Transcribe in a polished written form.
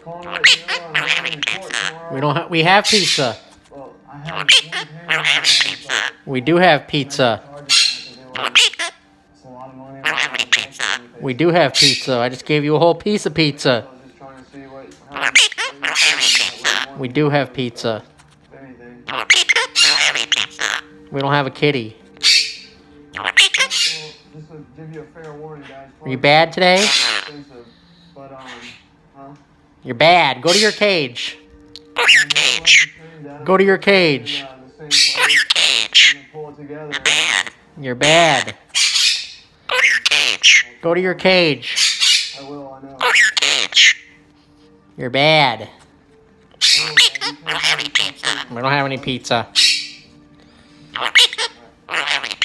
Call me, let you know I'm having court tomorrow. We have pizza. Well, I have one payment, so We do have pizza. it's a lot of money. We do have pizza. I just gave you a whole piece of pizza. I was just trying to see what We do have pizza. if anything. We don't have a kitty. Well, just to give you a fair warning, guys. Are you bad today? Expensive, but huh? You're bad. Go to your cage. Go to your cage. Pull it together. You're bad. Go to your cage. I will, I know. You're bad. I will, guys. You can't have any pizza. We don't have any pizza.